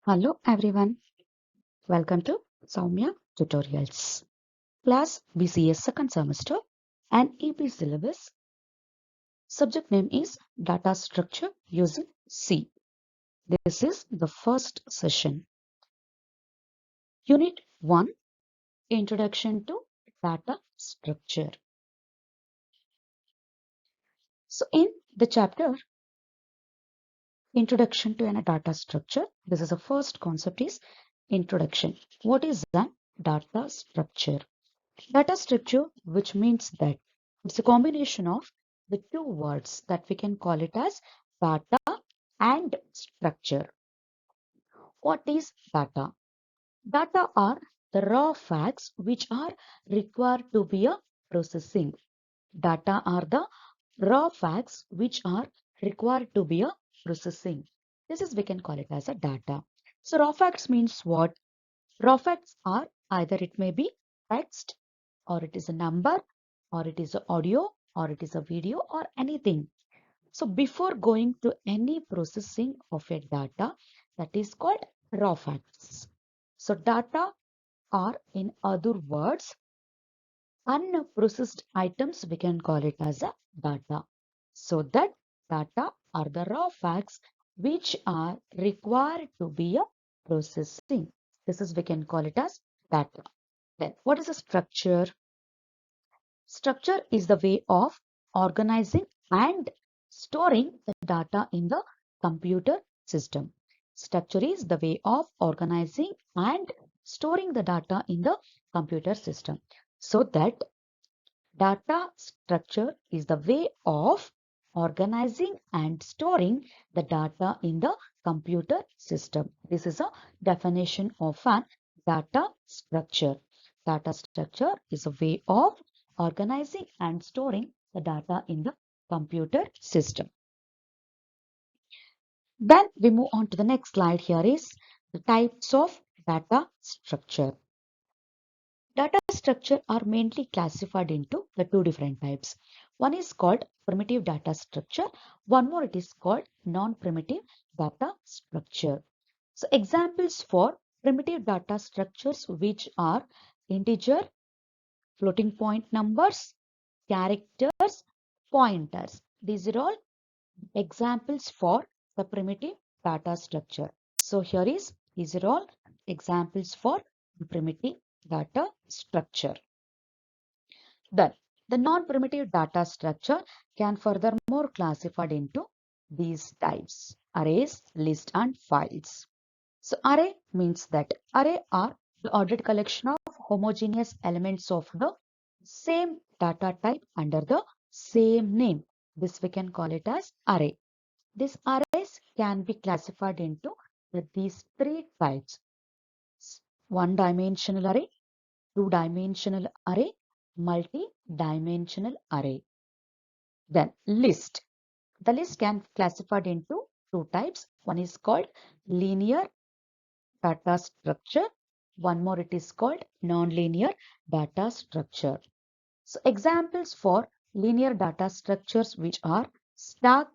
Hello everyone, welcome to Soumya Tutorials. Class BCS second semester and EP syllabus. Subject name is Data Structure using C. This is the first session. Unit 1, Introduction to Data Structure. So in the chapter Introduction to a Data Structure, this is the first concept is Introduction. What is a data structure? Data structure, which means that it's a combination of the two words that we can call it as data and structure. What is data? Data are the raw facts which are required to be a processing. Data are the raw facts which are required to be a processing. This is we can call it as a data. So raw facts means what? Raw facts are either it may be text or it is a number or it is a audio or it is a video or anything. So before going to any processing of a data, that is called raw facts. So data are in other words unprocessed items, we can call it as a data. So that data are the raw facts which are required to be a processing. This is we can call it as data. Then what is a structure? Structure is the way of organizing and storing the data in the computer system. Structure is the way of organizing and storing the data in the computer system. So that data structure is the way of organizing and storing the data in the computer system. This is a definition of an data structure. Data structure is a way of organizing and storing the data in the computer system. Then we move on to the next slide. Here is the types of data structure. Data structure are mainly classified into the two different types. One is called primitive data structure. One more it is called non-primitive data structure. So examples for primitive data structures which are integer, floating point numbers, characters, pointers. These are all examples for the primitive data structure. So here is these are all examples for the primitive data structure. Then the non-primitive data structure can furthermore classified into these types: arrays, list and files. So array means that array are the ordered collection of homogeneous elements of the same data type under the same name. This we can call it as array. These arrays can be classified into these three types: one-dimensional array, two-dimensional array, multi-dimensional array. Then list. The list can be classified into two types. One is called linear data structure. One more it is called non-linear data structure. So examples for linear data structures which are stack,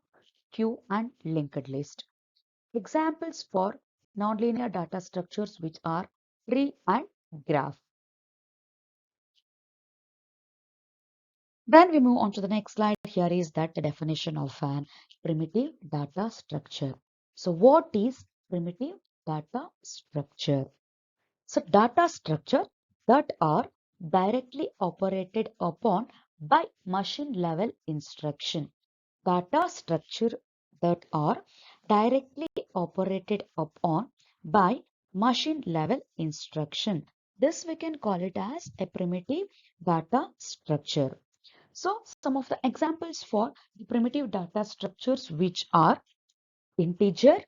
queue and linked list. Examples for nonlinear data structures which are tree and graph. Then we move on to the next slide. Here is that the definition of an primitive data structure. So what is primitive data structure? So data structure that are directly operated upon by machine level instruction. Data structure that are directly operated upon by machine level instruction. This we can call it as a primitive data structure. So some of the examples for the primitive data structures which are integer,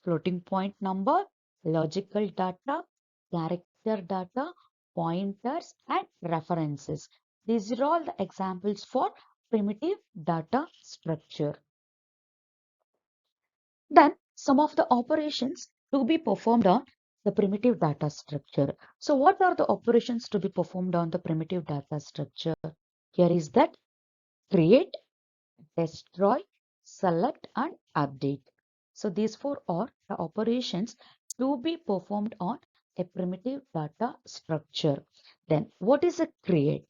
floating point number, logical data, character data, pointers and references. These are all the examples for primitive data structure. Then some of the operations to be performed on the primitive data structure. So what are the operations to be performed on the primitive data structure? Here is that create, destroy, select and update. So these four are the operations to be performed on a primitive data structure. Then what is a create?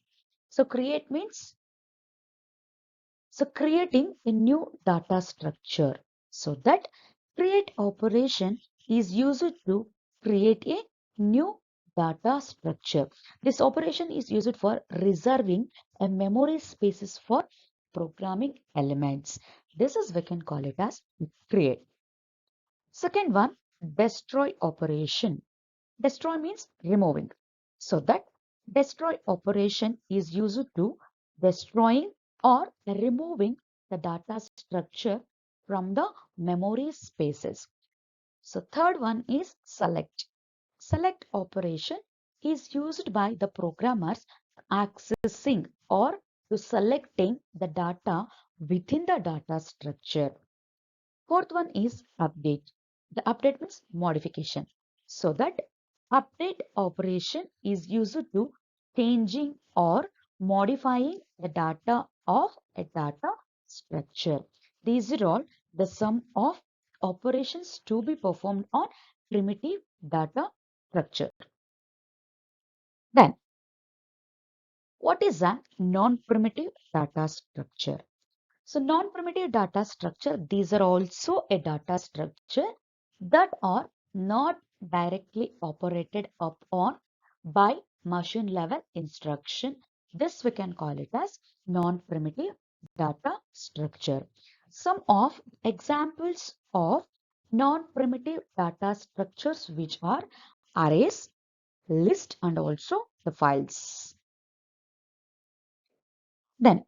So create means creating a new data structure. So that create operation is used to create a new data structure. This operation is used for reserving a memory spaces for programming elements. This is we can call it as create. Second one, destroy operation. Destroy means removing. So that destroy operation is used to destroying or removing the data structure from the memory spaces. So third one is select. Select operation is used by the programmers accessing or to selecting the data within the data structure. Fourth one is update. The update means modification. So that update operation is used to changing or modifying the data of a data structure. These are all the sum of operations to be performed on primitive data structure. Then, what is a non-primitive data structure? So non-primitive data structure, these are also a data structure that are not directly operated upon by machine level instruction. This we can call it as non-primitive data structure. Some of examples of non-primitive data structures which are arrays, list and also the files. Then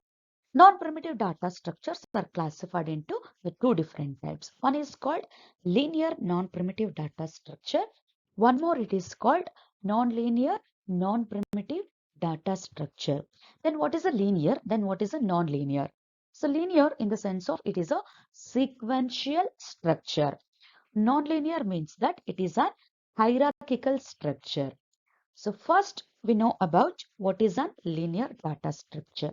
non-primitive data structures are classified into the two different types. One is called linear non-primitive data structure. One more it is called non-linear non-primitive data structure. Then what is a linear? Then what is a non-linear? So linear in the sense of it is a sequential structure. Non-linear means that it is a hierarchical structure. So first we know about what is a linear data structure.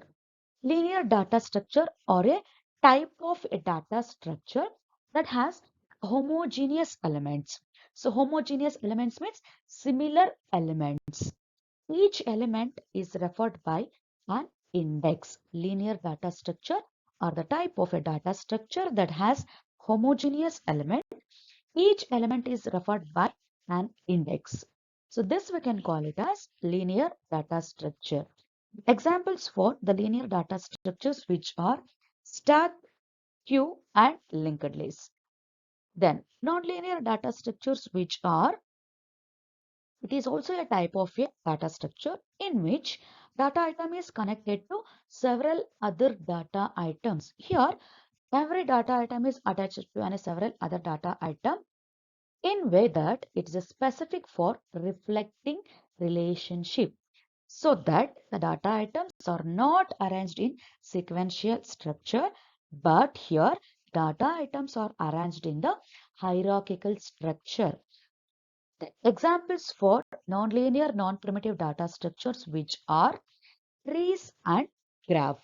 Linear data structure or a type of a data structure that has homogeneous elements. So homogeneous elements means similar elements. Each element is referred by an index. Linear data structure or the type of a data structure that has homogeneous element. Each element is referred by an index. So this we can call it as linear data structure. Examples for the linear data structures which are stack, queue and linked list. Then nonlinear data structures which are, it is also a type of a data structure in which data item is connected to several other data items. Here every data item is attached to several other data item in way that it is specific for reflecting relationship, so that the data items are not arranged in sequential structure, but here data items are arranged in the hierarchical structure. The examples for nonlinear non-primitive data structures which are trees and graph.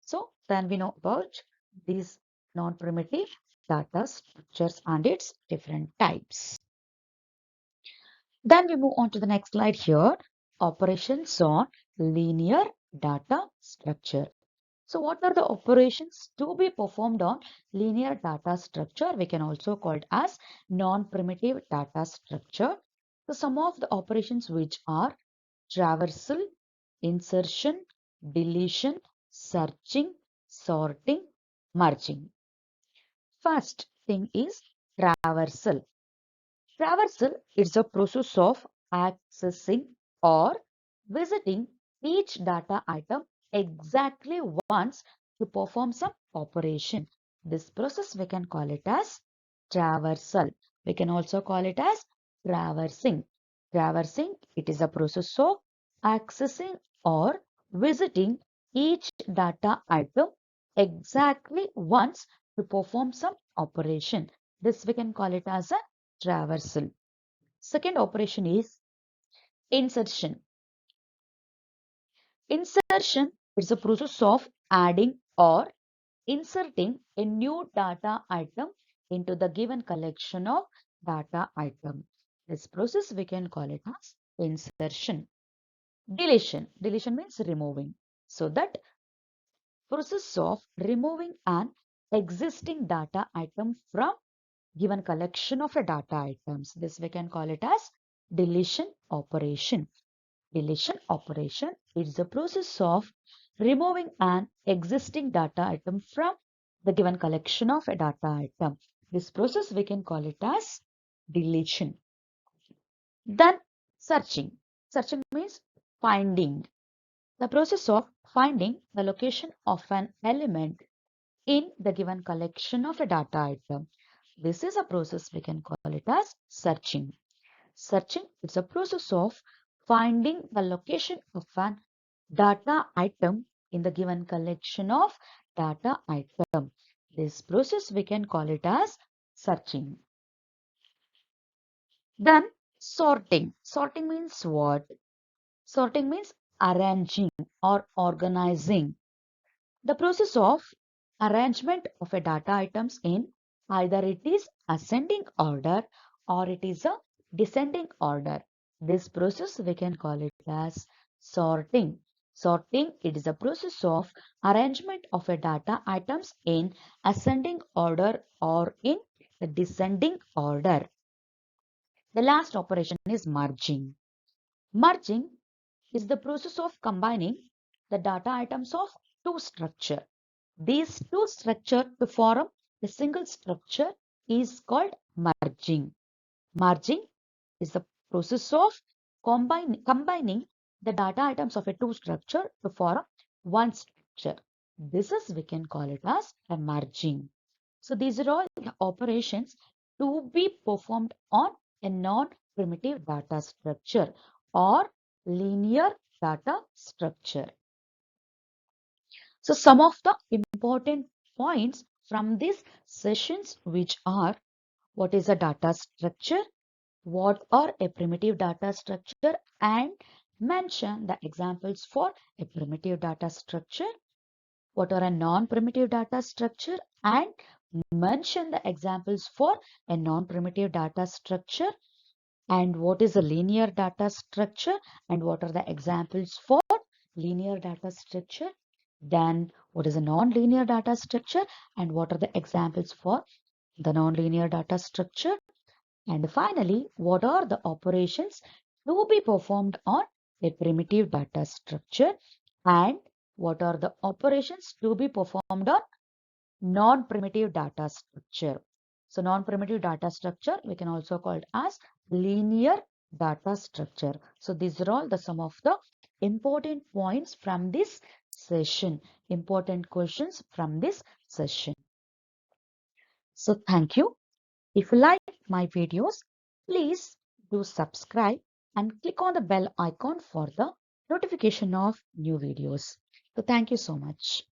So then we know about these non-primitive data structures and its different types. Then we move on to the next slide here, operations on linear data structure. So what are the operations to be performed on linear data structure? We can also call it as non-primitive data structure. So some of the operations which are traversal, insertion, deletion, searching, sorting, merging. First thing is traversal. Traversal is a process of accessing or visiting each data item exactly once to perform some operation. This process we can call it as traversal. We can also call it as traversing. Traversing, it is a process of accessing or visiting each data item exactly once to perform some operation. This we can call it as a traversal. Second operation is insertion. Insertion is a process of adding or inserting a new data item into the given collection of data item. This process we can call it as insertion. Deletion. Deletion means removing. So that process of removing an existing data item from given collection of a data items. This we can call it as deletion operation. Deletion operation is the process of removing an existing data item from the given collection of a data item. This process we can call it as deletion. Then searching. Searching means finding. The process of finding the location of an element in the given collection of a data item. This is a process we can call it as searching. Searching is a process of finding the location of an data item in the given collection of data item. This process we can call it as searching. Then sorting. Sorting means what? Sorting means arranging or organizing. The process of arrangement of a data items in either it is ascending order or it is a descending order. This process we can call it as sorting. Sorting, it is a process of arrangement of a data items in ascending order or in the descending order. The last operation is merging. Merging is the process of combining the data items of two structures. These two structures to form a single structure is called merging. Merging is the process of combining the data items of a two structure to form one structure. This is we can call it as a merging. So these are all the operations to be performed on a non-primitive data structure or linear data structure. So some of the important points from these sessions which are what is a data structure, what are a primitive data structure, and mention the examples for a primitive data structure, what are a non-primitive data structure, and mention the examples for a non-primitive data structure, and what is a linear data structure and what are the examples for linear data structure. Then what is a non-linear data structure and what are the examples for the non-linear data structure. And finally, what are the operations to be performed on a primitive data structure and what are the operations to be performed on non-primitive data structure. So non-primitive data structure, we can also call it as linear data structure. So these are all the some of the important points from this session, important questions from this session. So thank you. If you like my videos, please do subscribe and click on the bell icon for the notification of new videos. So thank you so much.